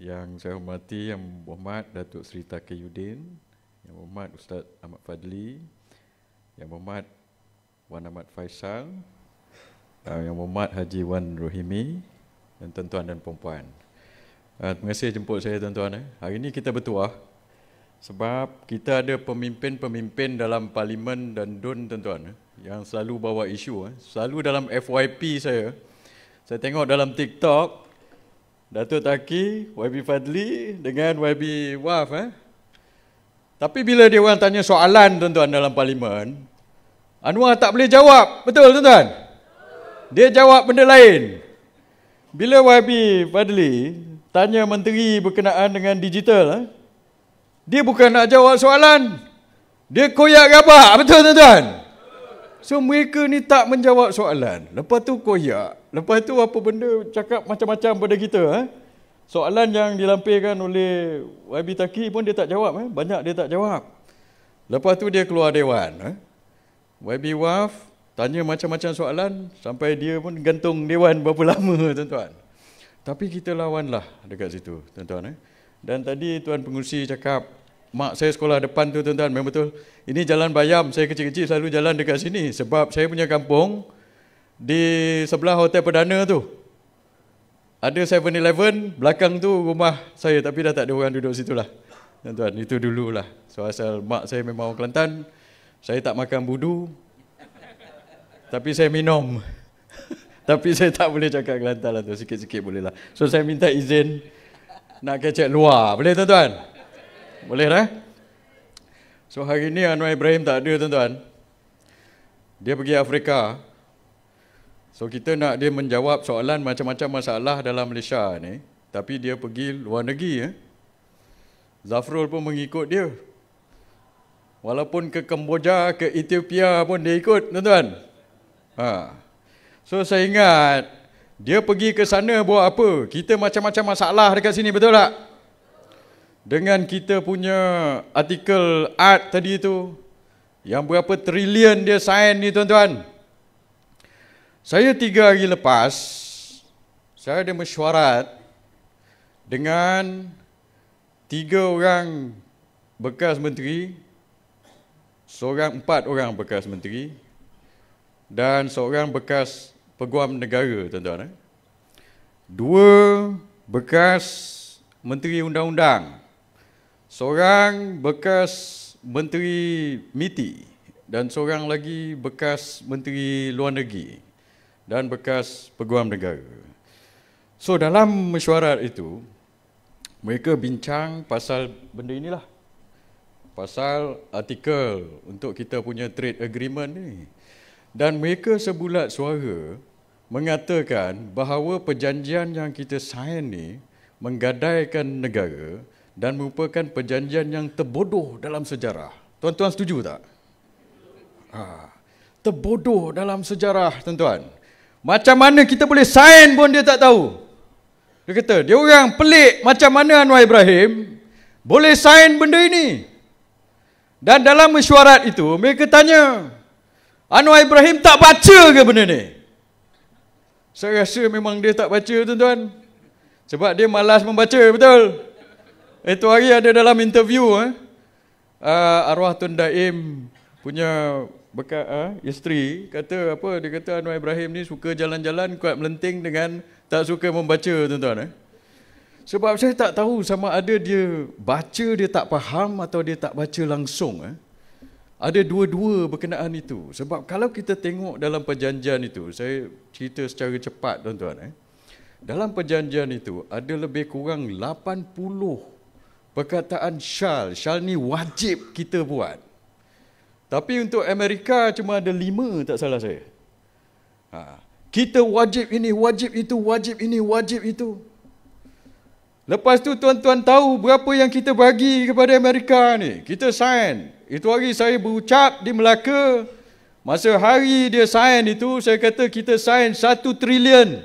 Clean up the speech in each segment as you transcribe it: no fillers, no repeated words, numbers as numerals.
Yang saya hormati Yang Berhormat Datuk Seri Taqiyuddin, Yang Berhormat Ustaz Ahmad Fadli, Yang Berhormat Wan Ahmad Faisal, Yang Berhormat Haji Wan Rohimi, dan tuan-tuan dan puan-puan. Terima kasih jemput saya tuan-tuan. Hari ini kita bertuah sebab kita ada pemimpin-pemimpin dalam parlimen dan DUN tuan-tuan yang selalu bawa isu. Selalu dalam FYP saya tengok dalam TikTok Datuk Taki, YB Fadli dengan YB Waf. Tapi bila dia orang tanya soalan tuan-tuan dalam parlimen, Anwar tak boleh jawab. Betul tuan-tuan? Dia jawab benda lain. Bila YB Fadli tanya menteri berkenaan dengan digital, dia bukan nak jawab soalan, dia koyak gabak. Betul tuan-tuan? So mereka ni tak menjawab soalan, lepas tu koyak, lepas tu apa benda cakap macam-macam pada kita. Soalan yang dilampirkan oleh YB Taki pun dia tak jawab. Banyak dia tak jawab. Lepas tu dia keluar dewan. YB Waf tanya macam-macam soalan sampai dia pun gantung dewan berapa lama tuan-tuan. Tapi kita lawanlah dekat situ tuan-tuan. Dan tadi Tuan Pengerusi cakap, mak saya sekolah depan tu tuan-tuan, memang betul. Ini Jalan Bayam, saya kecil-kecil selalu jalan dekat sini. Sebab saya punya kampung di sebelah Hotel Perdana tu ada 7-Eleven, belakang tu rumah saya. Tapi dah tak ada orang duduk situ lah tuan-tuan, itu dululah. So asal mak saya memang orang Kelantan, saya tak makan budu, tapi saya minum. Tapi saya tak boleh cakap Kelantan lah tu, sikit-sikit boleh lah. So saya minta izin nak kecek luar, boleh tuan-tuan? Boleh dah? So hari ni Anwar Ibrahim tak ada tuan-tuan. Dia pergi Afrika. So kita nak dia menjawab soalan macam-macam masalah dalam Malaysia ni, tapi dia pergi luar negeri. Zafrul pun mengikut dia. Walaupun ke Kemboja, ke Ethiopia pun dia ikut tuan-tuan. So saya ingat dia pergi ke sana buat apa? Kita macam-macam masalah dekat sini, betul tak? Dengan kita punya artikel art tadi tu, yang berapa trilion dia sign ni tuan-tuan. Saya 3 hari lepas, saya ada mesyuarat dengan 3 orang bekas menteri, 4 orang bekas menteri, dan seorang bekas peguam negara tuan-tuan. 2 bekas menteri undang-undang, seorang bekas menteri MITI, dan seorang lagi bekas menteri luar negeri dan bekas peguam negara. So dalam mesyuarat itu, mereka bincang pasal benda inilah, pasal artikel untuk kita punya trade agreement ni. Dan mereka sebulat suara mengatakan bahawa perjanjian yang kita sign ni menggadaikan negara dan merupakan perjanjian yang terbodoh dalam sejarah. Tuan-tuan setuju tak? Terbodoh dalam sejarah tuan-tuan. Macam mana kita boleh sign pun dia tak tahu. Dia kata, dia orang pelik macam mana Anwar Ibrahim boleh sign benda ini. Dan dalam mesyuarat itu, mereka tanya, Anwar Ibrahim tak baca ke benda ni? Saya rasa memang dia tak baca tuan-tuan. Sebab dia malas membaca, betul? Itu hari ada dalam interview, arwah Tun Daim punya isteri kata apa? Dia kata Anwar Ibrahim ni suka jalan-jalan kuat melenting dengan tak suka membaca tuan-tuan. Sebab saya tak tahu sama ada dia baca dia tak faham atau dia tak baca langsung. Ada dua-dua berkenaan itu. Sebab kalau kita tengok dalam perjanjian itu, saya cerita secara cepat tuan-tuan. Dalam perjanjian itu ada lebih kurang 80 perkataan syal. Syal ni wajib kita buat. Tapi untuk Amerika cuma ada 5 tak salah saya. Kita wajib ini, wajib itu, wajib ini, wajib itu. Lepas tu tuan-tuan tahu berapa yang kita bagi kepada Amerika ni. Kita sign. Itu hari saya berucap di Melaka. Masa hari dia sign itu, saya kata kita sign 1 trilion.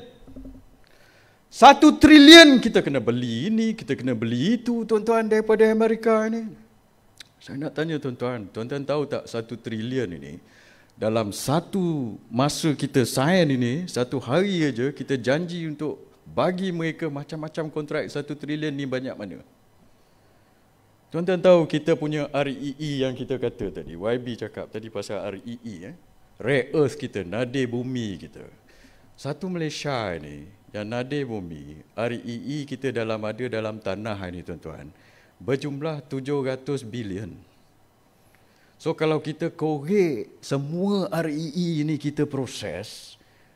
1 trilion kita kena beli ini, kita kena beli itu tuan-tuan daripada Amerika ni. Saya nak tanya tuan-tuan, tuan-tuan tahu tak 1 trilion ini dalam satu masa kita sign ini, satu hari aja kita janji untuk bagi mereka macam-macam kontrak 1 trilion ni banyak mana? Tuan-tuan tahu kita punya REE yang kita kata tadi, YB cakap tadi pasal REE, rare earth kita, nadir bumi kita. Satu Malaysia ini, yang nadir bumi, REE kita ada dalam tanah ini tuan-tuan, berjumlah 700 bilion. So kalau kita korek semua REE ini kita proses,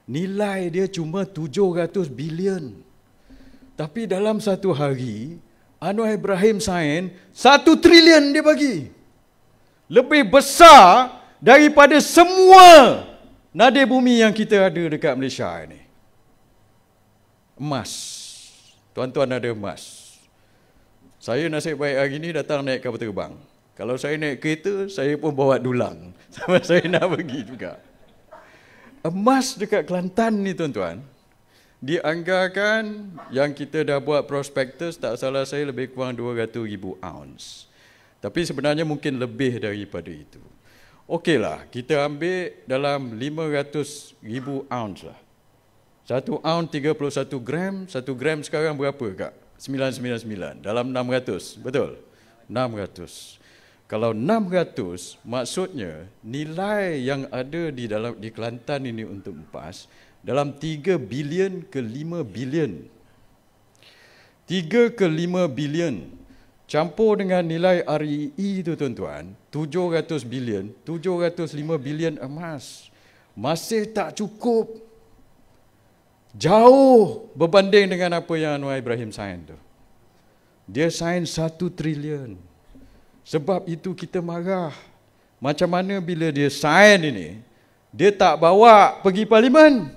nilai dia cuma 700 bilion. Tapi dalam satu hari, Anwar Ibrahim sign 1 trilion dia bagi. Lebih besar daripada semua nadir bumi yang kita ada dekat Malaysia ini. Emas. Tuan-tuan ada emas. Saya nasib baik hari ni datang naik kapal terbang. Kalau saya naik kereta, saya pun bawa dulang. Sama saya nak pergi juga. Emas dekat Kelantan ni tuan-tuan, dianggarkan yang kita dah buat prospektus, tak salah saya lebih kurang 200,000 ounce. Tapi sebenarnya mungkin lebih daripada itu. Okeylah, kita ambil dalam 500,000 ounce lah. 1 ounce 31 gram, 1 gram sekarang berapa kak? 999, dalam 600, betul? 600. Kalau 600, maksudnya nilai yang ada di Kelantan ini untuk emas dalam 3 bilion ke 5 bilion. 3 ke 5 bilion campur dengan nilai REE itu tuan-tuan, 700 bilion, 705 bilion emas. Masih tak cukup. Jauh berbanding dengan apa yang Anwar Ibrahim sign tu. Dia sign 1 trilion. Sebab itu kita marah. Macam mana bila dia sign ini, dia tak bawa pergi parlimen.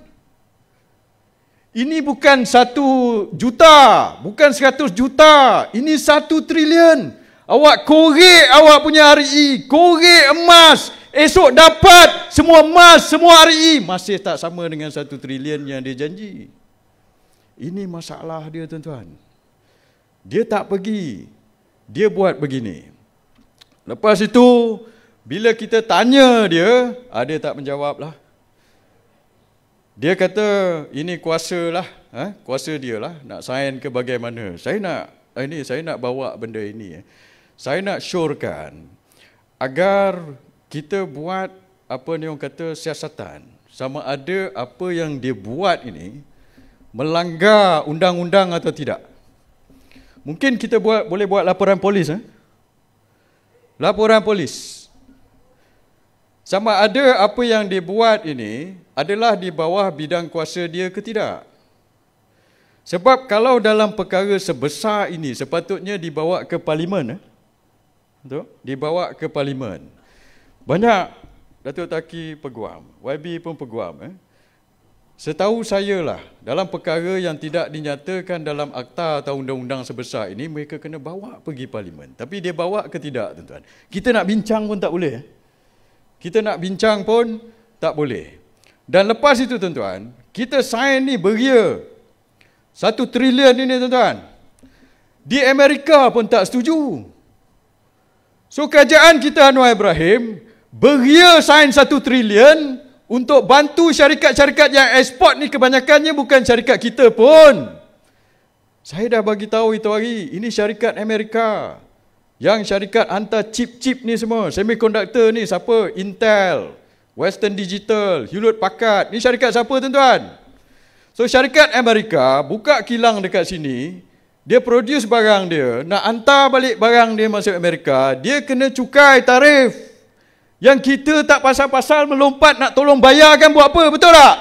Ini bukan 1 juta, bukan 100 juta. Ini 1 trilion. Awak korek awak punya RE, korek emas. Esok dapat semua emas, semua RE. Masih tak sama dengan 1 trilion yang dia janji. Ini masalah dia tuan-tuan. Dia tak pergi. Dia buat begini. Lepas itu, bila kita tanya dia, dia tak menjawab lah. Dia kata, ini kuasa lah, kuasa dia lah, nak sign ke bagaimana. Saya nak bawa benda ini. Saya nak syorkan, agar kita buat, apa ni orang kata, siasatan. Sama ada apa yang dia buat ini, melanggar undang-undang atau tidak. Mungkin kita boleh buat laporan polis. Laporan polis. Sama ada apa yang dia buat ini adalah di bawah bidang kuasa dia ke tidak. Sebab kalau dalam perkara sebesar ini sepatutnya dibawa ke parlimen. Dibawa ke parlimen. Banyak Datuk Taki peguam, YB pun peguam. Setahu saya lah, dalam perkara yang tidak dinyatakan dalam akta atau undang-undang sebesar ini, mereka kena bawa pergi parlimen. Tapi dia bawa ke tidak, tuan-tuan? Kita nak bincang pun tak boleh. Kita nak bincang pun tak boleh. Dan lepas itu, tuan-tuan, kita sign ni beria. 1 trilion ini, tuan-tuan. Di Amerika pun tak setuju. So, kerajaan kita Anwar Ibrahim, beria sign 1 trilion, untuk bantu syarikat-syarikat yang ekspor ni kebanyakannya bukan syarikat kita pun. Saya dah bagi tahu itu hari, ini syarikat Amerika. Yang syarikat hantar chip-chip ni semua, semiconductor ni siapa? Intel, Western Digital, Hewlett Packard. Ni syarikat siapa tuan-tuan? So syarikat Amerika buka kilang dekat sini, dia produce barang dia, nak hantar balik barang dia masuk Amerika, dia kena cukai tarif. Yang kita tak pasal-pasal melompat nak tolong bayarkan buat apa, betul tak?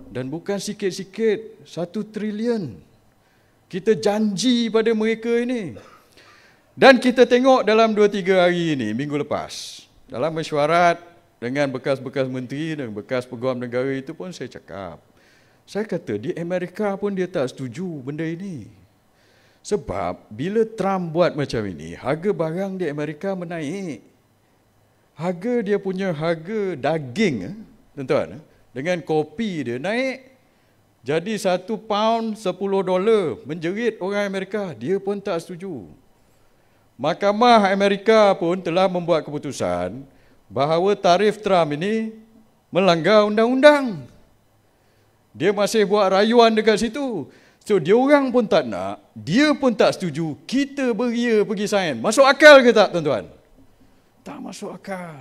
Dan bukan sikit-sikit, 1 trilion. Kita janji pada mereka ini. Dan kita tengok dalam 2-3 hari ini, minggu lepas, dalam mesyuarat dengan bekas-bekas menteri dan bekas peguam negara itu pun saya cakap. Saya kata di Amerika pun dia tak setuju benda ini. Sebab bila Trump buat macam ini, harga barang di Amerika menaik. Harga dia punya harga daging, tuan-tuan, dengan kopi dia naik. Jadi 1 pound $10 menjerit orang Amerika. Dia pun tak setuju. Mahkamah Amerika pun telah membuat keputusan bahawa tarif Trump ini melanggar undang-undang. Dia masih buat rayuan dekat situ. So, dia orang pun tak nak, dia pun tak setuju, kita beria pergi sains. Masuk akal ke tak, tuan-tuan? Tak masuk akal.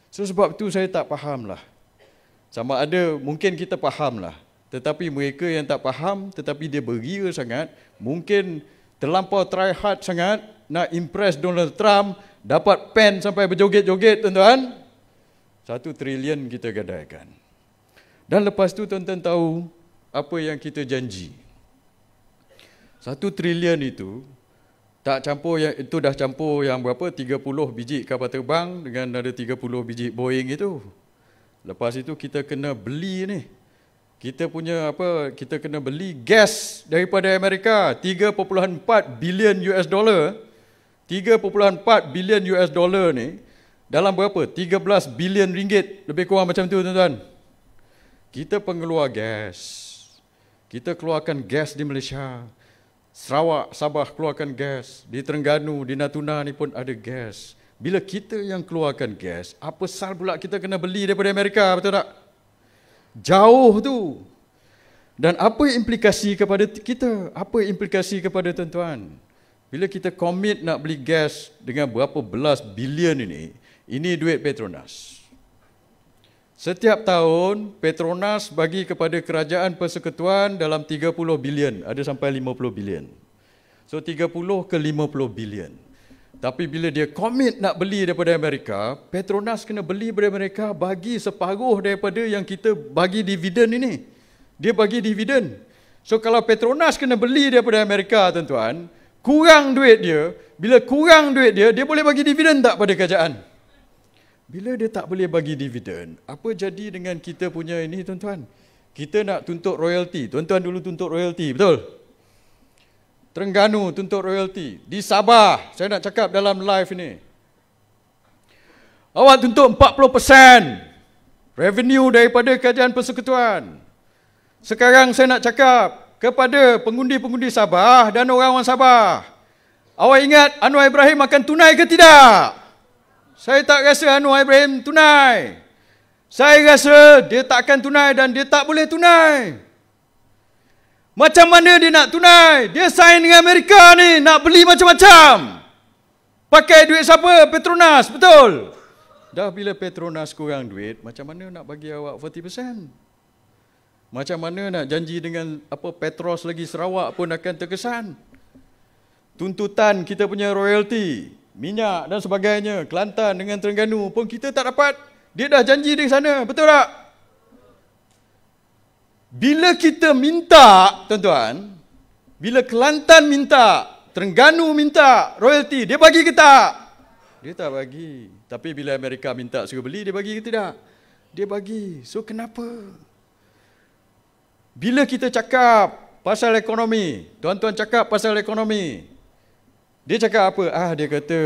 So, sebab itu saya tak faham lah. Sama ada, mungkin kita faham lah. Tetapi mereka yang tak faham, tetapi dia beria sangat, mungkin terlampau try hard sangat, nak impress Donald Trump, dapat pen sampai berjoget-joget, tuan-tuan. 1 trilion kita gadaikan. Dan lepas tu tuan-tuan tahu apa yang kita janji. 1 trilion itu tak campur yang itu, dah campur yang berapa 30 biji kapal terbang dengan ada 30 biji Boeing itu. Lepas itu kita kena beli ni. Kita kena beli gas daripada Amerika 3.4 bilion US dollar. 3.4 bilion US dollar ni dalam berapa? 13 bilion ringgit, lebih kurang macam tu, tuan-tuan. Kita pengeluar gas. Kita keluarkan gas di Malaysia. Sarawak, Sabah keluarkan gas. Di Terengganu, di Natuna ni pun ada gas. Bila kita yang keluarkan gas, apa sal pula kita kena beli daripada Amerika, betul tak? Jauh tu. Dan apa implikasi kepada kita? Apa implikasi kepada tuan-tuan? Bila kita komit nak beli gas dengan berapa belas bilion ini duit Petronas. Setiap tahun, Petronas bagi kepada kerajaan persekutuan dalam 30 bilion, ada sampai 50 bilion. So 30 ke 50 bilion. Tapi bila dia komit nak beli daripada Amerika, Petronas kena beli daripada Amerika, bagi separuh daripada yang kita bagi dividen ini. Dia bagi dividen. So kalau Petronas kena beli daripada Amerika, tuan-tuan, kurang duit dia, bila kurang duit dia, dia boleh bagi dividen tak pada kerajaan? Bila dia tak boleh bagi dividen, apa jadi dengan kita punya ini, tuan-tuan? Kita nak tuntut royalty. Tuan-tuan dulu tuntut royalty, betul? Terengganu tuntut royalty. Di Sabah, saya nak cakap dalam live ini. Awak tuntut 40% revenue daripada kerajaan persekutuan. Sekarang saya nak cakap kepada pengundi-pengundi Sabah dan orang-orang Sabah. Awak ingat Anwar Ibrahim akan tunai ke tidak? Saya tak rasa Anwar Ibrahim tunai. Saya rasa dia tak akan tunai dan dia tak boleh tunai. Macam mana dia nak tunai? Dia sign dengan Amerika ni, nak beli macam-macam. Pakai duit siapa? Petronas, betul? Dah bila Petronas kurang duit, macam mana nak bagi awak 40%? Macam mana nak janji dengan Petros lagi Sarawak pun akan terkesan. Tuntutan kita punya royalty, minyak dan sebagainya, Kelantan dengan Terengganu pun kita tak dapat. Dia dah janji di sana, betul tak? Bila kita minta, tuan-tuan, bila Kelantan minta, Terengganu minta royalty, dia bagi ke tak? Dia tak bagi. Tapi bila Amerika minta suruh beli, dia bagi ke tidak? Dia bagi. So kenapa? Bila kita cakap pasal ekonomi, tuan-tuan cakap pasal ekonomi, dia cakap apa? Dia kata,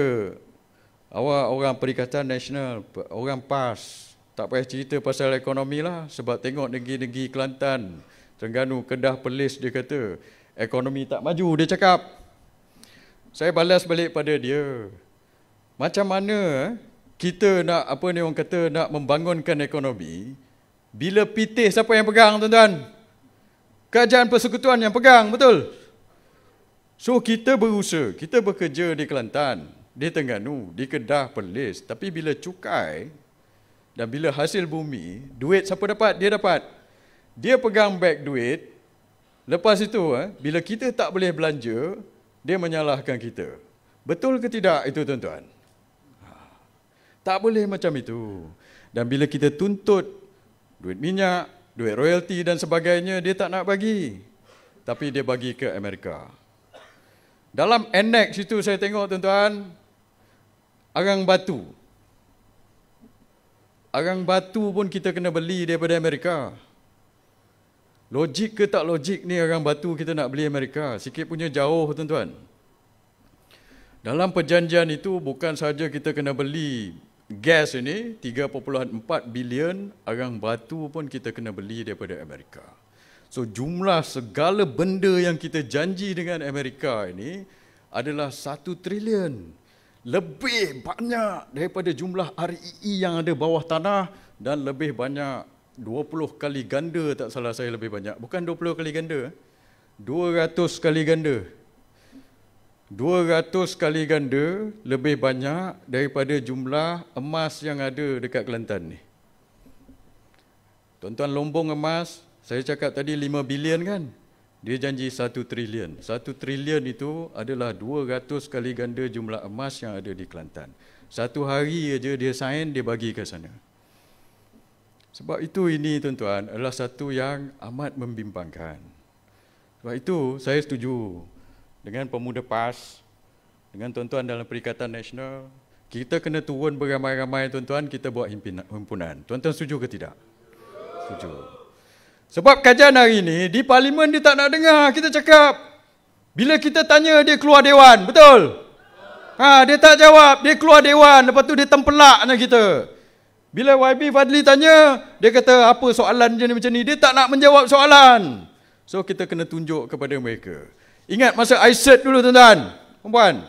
awak orang Perikatan Nasional, orang PAS, tak payah cerita pasal ekonomi lah, sebab tengok negeri-negeri Kelantan, Terengganu, Kedah, Perlis, dia kata, ekonomi tak maju, dia cakap. Saya balas balik pada dia, macam mana kita nak, orang kata, nak membangunkan ekonomi, bila pitih siapa yang pegang, tuan-tuan? Kerajaan persekutuan yang pegang, betul? So kita berusaha, kita bekerja di Kelantan, di Terengganu, di Kedah, Perlis. Tapi bila cukai dan bila hasil bumi, duit siapa dapat? Dia dapat. Dia pegang beg duit. Lepas itu, bila kita tak boleh belanja, dia menyalahkan kita. Betul ke tidak itu, tuan-tuan? Tak boleh macam itu. Dan bila kita tuntut duit minyak, duit royalty dan sebagainya, dia tak nak bagi. Tapi dia bagi ke Amerika. Dalam annex itu saya tengok, tuan-tuan, arang batu. Arang batu pun kita kena beli daripada Amerika. Logik ke tak logik ni arang batu kita nak beli Amerika? Sikit punya jauh, tuan-tuan. Dalam perjanjian itu bukan sahaja kita kena beli gas ini, 3.4 bilion, arang batu pun kita kena beli daripada Amerika. So jumlah segala benda yang kita janji dengan Amerika ini adalah 1 trilion. Lebih banyak daripada jumlah REE yang ada bawah tanah dan lebih banyak 20 kali ganda, tak salah saya lebih banyak. Bukan 20 kali ganda, 200 kali ganda. 200 kali ganda lebih banyak daripada jumlah emas yang ada dekat Kelantan ni. Tuan-tuan, lombong emas, saya cakap tadi 5 bilion kan? Dia janji 1 trilion. 1 trilion itu adalah 200 kali ganda jumlah emas yang ada di Kelantan. Satu hari aja dia sign, dia bagi ke sana. Sebab itu ini tuan-tuan adalah satu yang amat membimbangkan. Sebab itu saya setuju dengan pemuda PAS, dengan tuan-tuan dalam Perikatan Nasional, kita kena turun beramai-ramai tuan-tuan, kita buat himpunan. Tuan-tuan setuju ke tidak? Setuju. Sebab kajian hari ini, di Parlimen dia tak nak dengar kita cakap. Bila kita tanya, dia keluar dewan, betul? Dia tak jawab, dia keluar dewan, lepas tu dia tempelaknya kita. Bila YB Fadli tanya, dia kata apa soalan je ni macam ni, dia tak nak menjawab soalan. So kita kena tunjuk kepada mereka. Ingat masa ISET dulu tuan-tuan, perempuan.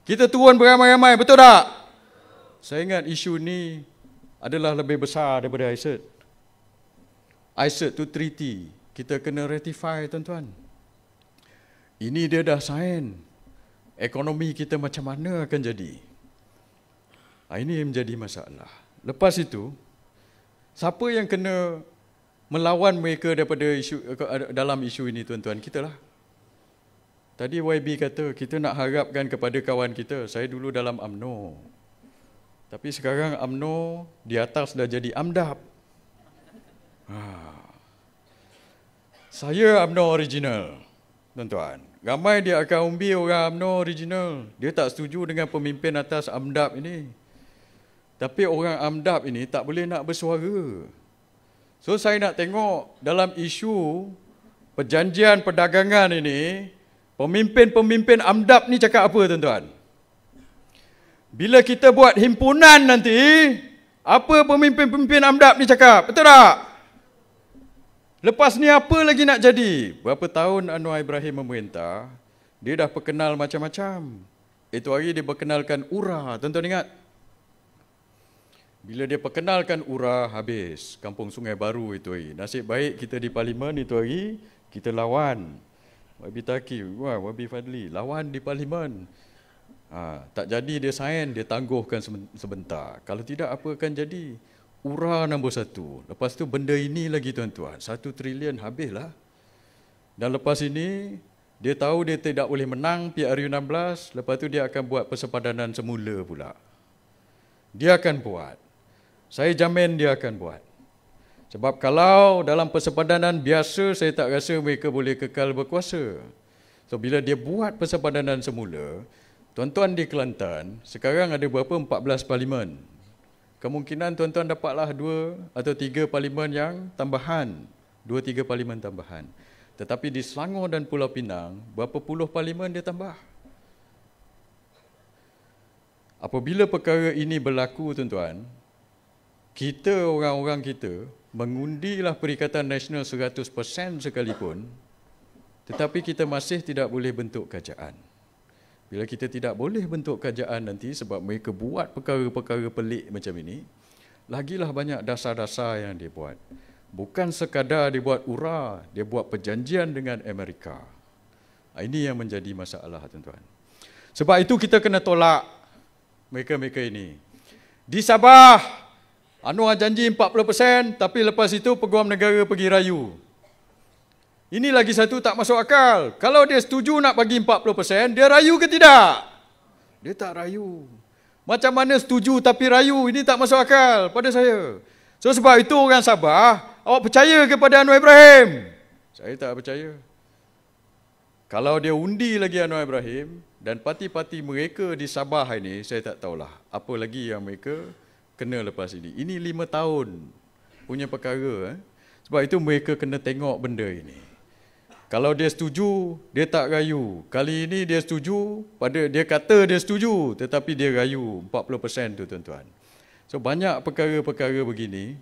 Kita turun beramai-ramai, betul tak? Saya ingat isu ni adalah lebih besar daripada ISET. ISET tu treaty, kita kena ratify tuan-tuan. Ini dia dah sign. Ekonomi kita macam mana akan jadi? Ini yang menjadi masalah. Lepas itu, siapa yang kena melawan mereka daripada dalam isu ini tuan-tuan? Kita lah. Tadi YB kata kita nak harapkan kepada kawan kita. Saya dulu dalam UMNO. Tapi sekarang UMNO di atas dah jadi AMDAP. Saya UMNO original, tuan-tuan. Ramai dia akan umbi orang UMNO original. Dia tak setuju dengan pemimpin atas AMDAP ini. Tapi orang AMDAP ini tak boleh nak bersuara. So saya nak tengok dalam isu perjanjian perdagangan ini, pemimpin-pemimpin AMDAP ni cakap apa tuan-tuan? Bila kita buat himpunan nanti, apa pemimpin-pemimpin AMDAP ni cakap? Betul tak? Lepas ni apa lagi nak jadi? Berapa tahun Anwar Ibrahim memerintah, dia dah perkenal macam-macam. Itu hari dia perkenalkan URA, tuan-tuan ingat? Bila dia perkenalkan URA, habis. Kampung Sungai Baru itu hari. Nasib baik kita di Parlimen itu hari, kita lawan. YB Taki, YB Fadli, lawan di Parlimen. Tak jadi dia sign, dia tangguhkan sebentar. Kalau tidak, apa akan jadi? URA nombor 1. Lepas tu benda ini lagi tuan-tuan. 1 trilion habislah. Dan lepas ini, dia tahu dia tidak boleh menang PRU16. Lepas tu dia akan buat persepadanan semula pula. Dia akan buat. Saya jamin dia akan buat. Sebab kalau dalam persepadanan biasa, saya tak rasa mereka boleh kekal berkuasa. So bila dia buat persepadanan semula, tuan-tuan di Kelantan, sekarang ada berapa? 14 parlimen. Kemungkinan tuan-tuan dapatlah 2 atau 3 parlimen yang tambahan. 2-3 parlimen tambahan. Tetapi di Selangor dan Pulau Pinang, berapa puluh parlimen dia tambah. Apabila perkara ini berlaku tuan-tuan, kita orang-orang kita mengundilah Perikatan Nasional 100% sekalipun, tetapi kita masih tidak boleh bentuk kerajaan. Bila kita tidak boleh bentuk kerajaan nanti sebab mereka buat perkara-perkara pelik macam ini, lagilah banyak dasar-dasar yang dia buat. Bukan sekadar dia buat URA, dia buat perjanjian dengan Amerika. Ini yang menjadi masalah tuan-tuan. Sebab itu kita kena tolak mereka-mereka ini. Di Sabah, Anwar janji 40%, tapi lepas itu Peguam Negara pergi rayu. Ini lagi satu tak masuk akal. Kalau dia setuju nak bagi 40%, dia rayu ke tidak? Dia tak rayu. Macam mana setuju tapi rayu? Ini tak masuk akal pada saya. So sebab itu orang Sabah, awak percaya kepada Anwar Ibrahim? Saya tak percaya. Kalau dia undi lagi Anwar Ibrahim dan parti-parti mereka di Sabah ini, saya tak tahulah apa lagi yang mereka kena lepas ini. Ini 5 tahun punya perkara. Sebab itu mereka kena tengok benda ini. Kalau dia setuju, dia tak rayu. Kali ini dia setuju, dia kata dia setuju, tetapi dia rayu 40% tu tuan-tuan. So banyak perkara-perkara begini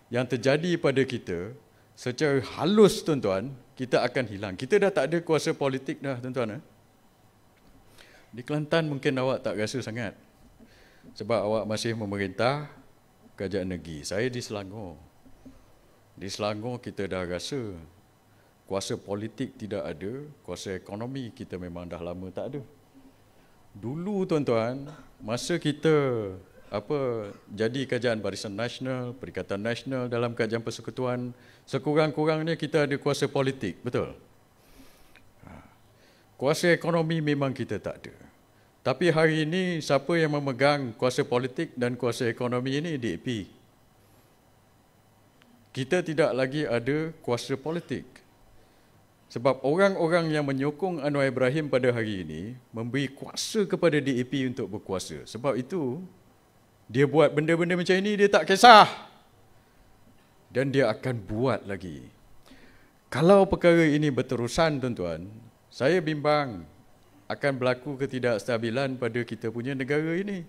yang terjadi pada kita secara halus tuan-tuan, kita akan hilang. Kita dah tak ada kuasa politik dah tuan-tuan. Di Kelantan mungkin awak tak rasa sangat. Sebab awak masih memerintah kerajaan negeri. Saya di Selangor. Di Selangor kita dah rasa kuasa politik tidak ada, kuasa ekonomi kita memang dah lama tak ada. Dulu tuan-tuan, masa kita jadi kajian Barisan Nasional, Perikatan Nasional dalam kajian persekutuan, sekurang-kurangnya kita ada kuasa politik, betul? Kuasa ekonomi memang kita tak ada. Tapi hari ini siapa yang memegang kuasa politik dan kuasa ekonomi ini? DAP. Kita tidak lagi ada kuasa politik. Sebab orang-orang yang menyokong Anwar Ibrahim pada hari ini memberi kuasa kepada DAP untuk berkuasa. Sebab itu, dia buat benda-benda macam ini, dia tak kisah. Dan dia akan buat lagi. Kalau perkara ini berterusan, tuan-tuan, saya bimbang akan berlaku ketidakstabilan pada kita punya negara ini.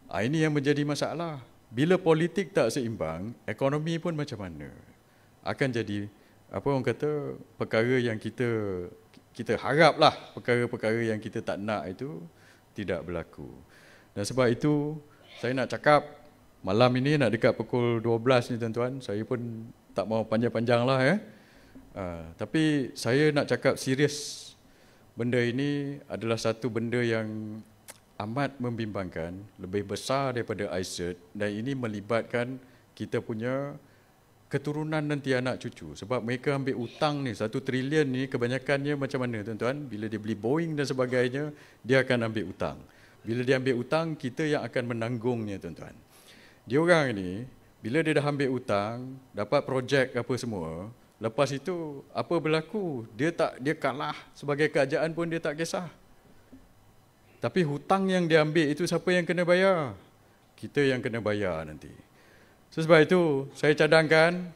Ini yang menjadi masalah. Bila politik tak seimbang, ekonomi pun macam mana? Akan jadi orang kata perkara yang kita haraplah, perkara-perkara yang kita tak nak itu tidak berlaku. Dan sebab itu saya nak cakap malam ini nak dekat pukul 12 ni tuan-tuan, saya pun tak mau panjang-panjang lah ya. Tapi saya nak cakap serius, benda ini adalah satu benda yang amat membimbangkan, lebih besar daripada ICERT, dan ini melibatkan kita punya keturunan nanti anak cucu. Sebab mereka ambil hutang ni, 1 trilion ni kebanyakannya macam mana tuan-tuan? Bila dia beli Boeing dan sebagainya, dia akan ambil hutang. Bila dia ambil hutang, kita yang akan menanggungnya tuan-tuan. Dia orang ni, bila dia dah ambil hutang, dapat projek apa semua, lepas itu apa berlaku? Dia kalah sebagai kerajaan pun dia tak kisah. Tapi hutang yang dia ambil itu siapa yang kena bayar? Kita yang kena bayar nanti. Sebab itu saya cadangkan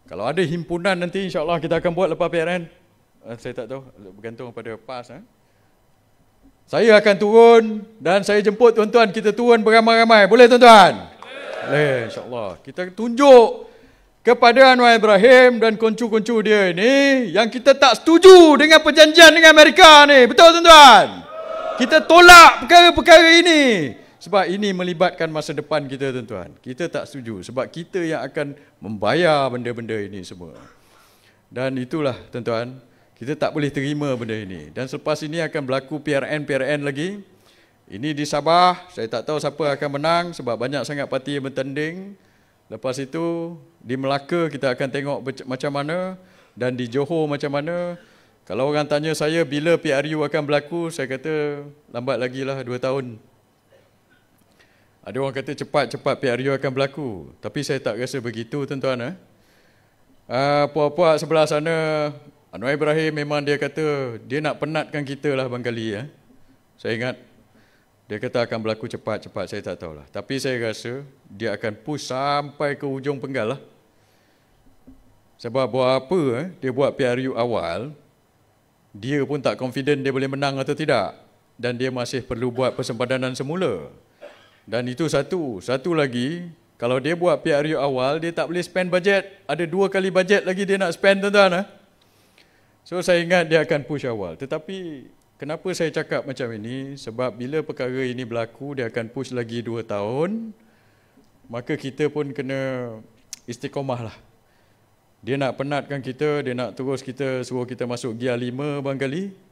kalau ada himpunan nanti insya-Allah kita akan buat lepas PRN. Saya tak tahu, bergantung pada PAS. Saya akan turun dan saya jemput tuan-tuan, kita turun beramai-ramai. Boleh tuan-tuan? Boleh, insya-Allah. Kita tunjuk kepada Anwar Ibrahim dan koncu-koncu dia ini yang kita tak setuju dengan perjanjian dengan Amerika ni. Betul tuan-tuan? Kita tolak perkara-perkara ini. Sebab ini melibatkan masa depan kita tuan-tuan. Kita tak setuju. Sebab kita yang akan membayar benda-benda ini semua. Dan itulah tuan-tuan, kita tak boleh terima benda ini. Dan selepas ini akan berlaku PRN lagi. Ini di Sabah, saya tak tahu siapa akan menang sebab banyak sangat parti yang bertanding. Lepas itu, di Melaka kita akan tengok macam mana. Dan di Johor macam mana. Kalau orang tanya saya bila PRU akan berlaku, saya kata lambat lagi lah 2 tahun. Ada orang kata cepat-cepat PRU akan berlaku. Tapi saya tak rasa begitu tuan-tuan. Puak-puak sebelah sana, Anwar Ibrahim memang dia kata dia nak penatkan kita lah barangkali. Saya ingat dia kata akan berlaku cepat-cepat, saya tak tahulah. Tapi saya rasa dia akan push sampai ke ujung penggal lah. Sebab buat apa dia buat PRU awal, dia pun tak confident dia boleh menang atau tidak. Dan dia masih perlu buat persempadanan semula. Dan itu satu. Satu lagi, kalau dia buat PRU awal, dia tak boleh spend bajet. Ada 2 kali bajet lagi dia nak spend tuan-tuan. So saya ingat dia akan push awal. Tetapi kenapa saya cakap macam ini? Sebab bila perkara ini berlaku, dia akan push lagi 2 tahun. Maka kita pun kena istiqomah lah. Dia nak penatkan kita, dia nak terus kita suruh kita masuk gear 5 barangkali.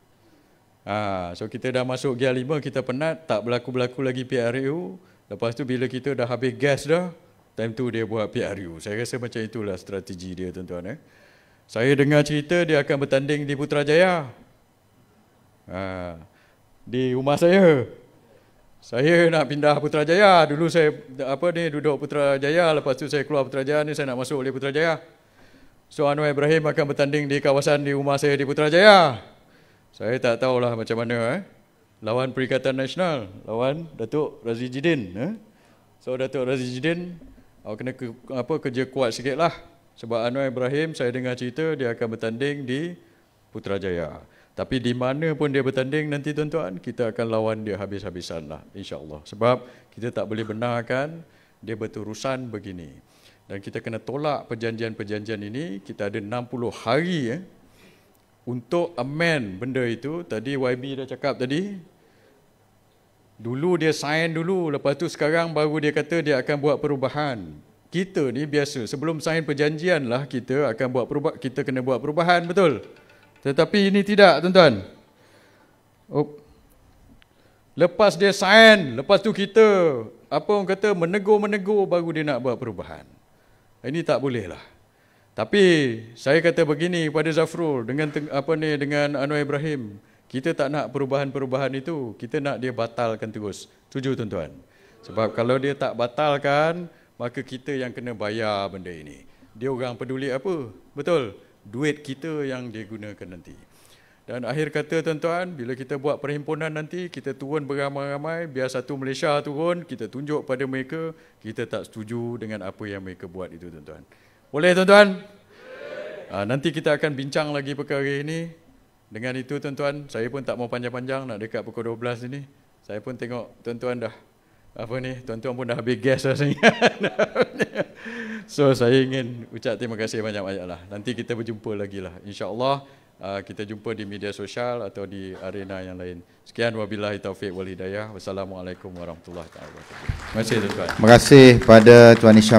So kita dah masuk gear 5, kita penat, tak berlaku-berlaku lagi PRU. Lepas tu bila kita dah habis gas dah, time tu dia buat PRU. Saya rasa macam itulah strategi dia tuan-tuan. Saya dengar cerita dia akan bertanding di Putrajaya. Di rumah saya. Saya nak pindah Putrajaya. Dulu saya duduk Putrajaya, lepas tu saya keluar Putrajaya ni saya nak masuk oleh Putrajaya. So Anwar Ibrahim akan bertanding di kawasan di rumah saya di Putrajaya. Saya tak tahulah macam mana lawan Perikatan Nasional, lawan Datuk Razzie Jidin. So Datuk Razzie Jidin kena kerja kuat sikitlah. Sebab Anwar Ibrahim saya dengar cerita dia akan bertanding di Putrajaya. Tapi di mana pun dia bertanding nanti tuan-tuan, kita akan lawan dia habis-habisan lah insya-Allah. Sebab kita tak boleh benarkan dia berterusan begini. Dan kita kena tolak perjanjian-perjanjian ini. Kita ada 60 hari untuk amend benda itu. Tadi YB dah cakap tadi. Dulu dia sign dulu. Lepas tu sekarang baru dia kata dia akan buat perubahan. kita ni biasa sebelum sign perjanjian lah kita akan buat perubahan, kita kena buat perubahan, betul? Tetapi ini tidak, tuan-tuan. Lepas dia sign, lepas tu kita apa orang kata menegur baru dia nak buat perubahan. Ini tak boleh lah. Tapi saya kata begini pada Zafrul dengan dengan Anwar Ibrahim, kita tak nak perubahan-perubahan itu, kita nak dia batalkan terus. Setuju tuan-tuan? Sebab kalau dia tak batalkan, maka kita yang kena bayar benda ini. Dia orang peduli apa? Betul? Duit kita yang dia gunakan nanti. Dan akhir kata tuan-tuan, bila kita buat perhimpunan nanti, kita turun beramai-ramai, biar satu Malaysia turun, kita tunjuk pada mereka, kita tak setuju dengan apa yang mereka buat itu tuan-tuan. Boleh tuan-tuan? Nanti kita akan bincang lagi perkara ini. Dengan itu tuan-tuan, saya pun tak mau panjang-panjang, nak dekat pukul 12 ini. Saya pun tengok tuan-tuan dah, tuan-tuan pun dah habis gas rasanya. So saya ingin ucap terima kasih banyak-banyak lah. Nanti kita berjumpa lagi lah. InsyaAllah kita jumpa di media sosial atau di arena yang lain. Sekian, wabillahi taufiq wal hidayah. Wassalamualaikum warahmatullahi wabarakatuh. Terima kasih tuan-tuan. Terima kasih pada Tuan Isham.